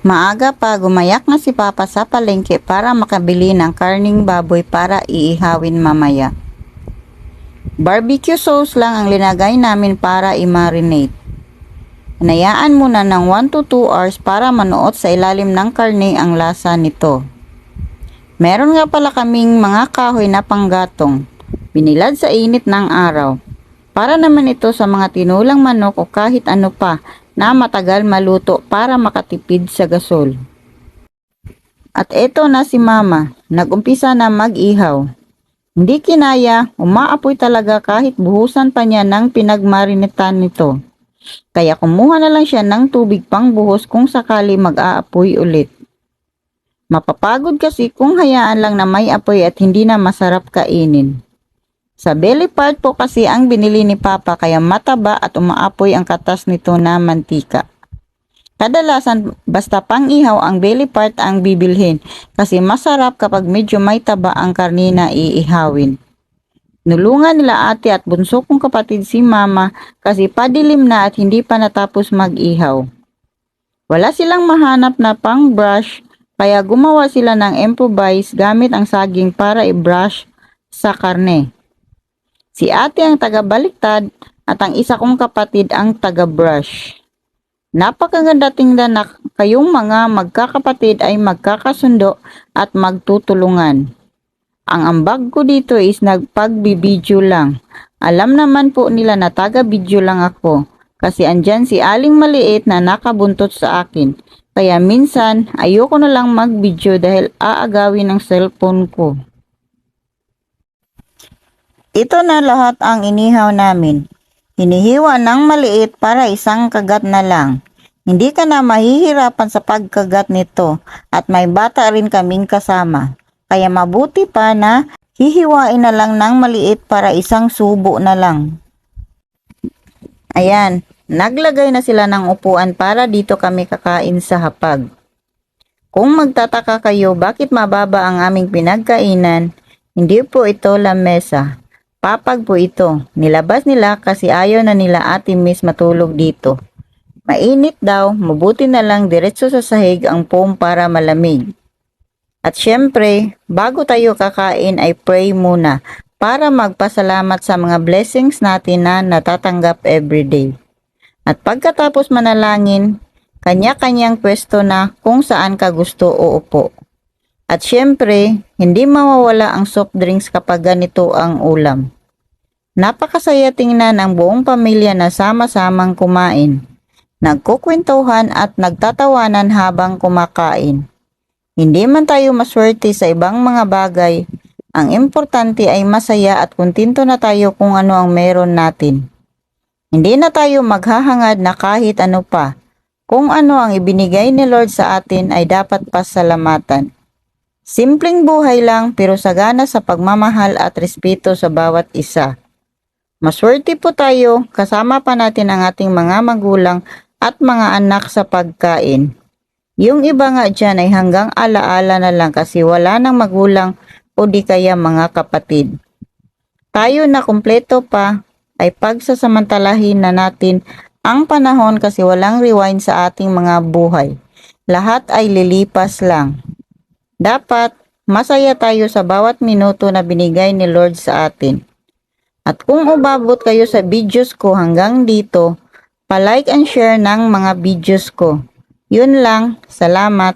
Maaga pa gumayak na si Papa sa palengke para makabili ng karning baboy para iihawin mamaya. Barbecue sauce lang ang linagay namin para i-marinate. Hinayaan muna ng 1 to 2 hours para manuot sa ilalim ng karne ang lasa nito. Meron nga pala kaming mga kahoy na panggatong, binilad sa init ng araw. Para naman ito sa mga tinulang manok o kahit ano pa na matagal maluto para makatipid sa gasol. At eto na si Mama, nag-umpisa na mag-ihaw. Hindi kinaya, umaapoy talaga kahit buhusan pa niya ng pinagmarinitan nito. Kaya kumuha na lang siya ng tubig pang buhos kung sakali mag-aapoy ulit. Mapapagod kasi kung hayaan lang na may apoy at hindi na masarap kainin. Sa belly part po kasi ang binili ni Papa kaya mataba at umaapoy ang katas nito na mantika. Kadalasan basta pang ihaw ang belly part ang bibilhin kasi masarap kapag medyo may taba ang karne na iihawin. Nulungan nila ate at bunso kong kapatid si Mama kasi padilim na at hindi pa natapos mag-ihaw. Wala silang mahanap na pang brush kaya gumawa sila ng improvise gamit ang saging para i-brush sa karne. Si ate ang taga-baliktad at ang isa kong kapatid ang taga-brush. Napakaganda tingnan na kayong mga magkakapatid ay magkakasundo at magtutulungan. Ang ambag ko dito is nagpagbibideo lang. Alam naman po nila na taga-video lang ako kasi andyan si Aling maliit na nakabuntot sa akin. Kaya minsan ayoko na lang mag-video dahil aagawin ng cellphone ko. Ito na lahat ang inihaw namin. Hinihiwa ng maliit para isang kagat na lang. Hindi ka na mahihirapan sa pagkagat nito at may bata rin kaming kasama. Kaya mabuti pa na hihiwain na lang ng maliit para isang subo na lang. Ayan, naglagay na sila ng upuan para dito kami kakain sa hapag. Kung magtataka kayo bakit mababa ang aming pinagkainan, hindi po ito lamesa. Papag po ito. Nilabas nila kasi ayaw na nila Ate Miss matulog dito. Mainit daw, mabuti na lang diretso sa sahig ang foam para malamig. At syempre, bago tayo kakain ay pray muna para magpasalamat sa mga blessings natin na natatanggap everyday. At pagkatapos manalangin, kanya-kanyang pwesto na kung saan ka gusto uupo. At syempre, hindi mawawala ang soft drinks kapag ganito ang ulam. Napakasaya tingnan ang buong pamilya na sama-samang kumain. Nagkukwentuhan at nagtatawanan habang kumakain. Hindi man tayo maswerte sa ibang mga bagay, ang importante ay masaya at kontento na tayo kung ano ang meron natin. Hindi na tayo maghahangad na kahit ano pa. Kung ano ang ibinigay ni Lord sa atin ay dapat pasalamatan. Simpleng buhay lang pero sagana sa pagmamahal at respeto sa bawat isa. Maswerte po tayo, kasama pa natin ang ating mga magulang at mga anak sa pagkain. Yung iba nga dyan ay hanggang alaala na lang kasi wala nang magulang o di kaya mga kapatid. Tayo na kumpleto pa ay pagsasamantalahin na natin ang panahon kasi walang rewind sa ating mga buhay. Lahat ay lilipas lang. Dapat masaya tayo sa bawat minuto na binigay ni Lord sa atin. At kung umabot kayo sa videos ko hanggang dito, pa-like and share ng mga videos ko. Yun lang, salamat.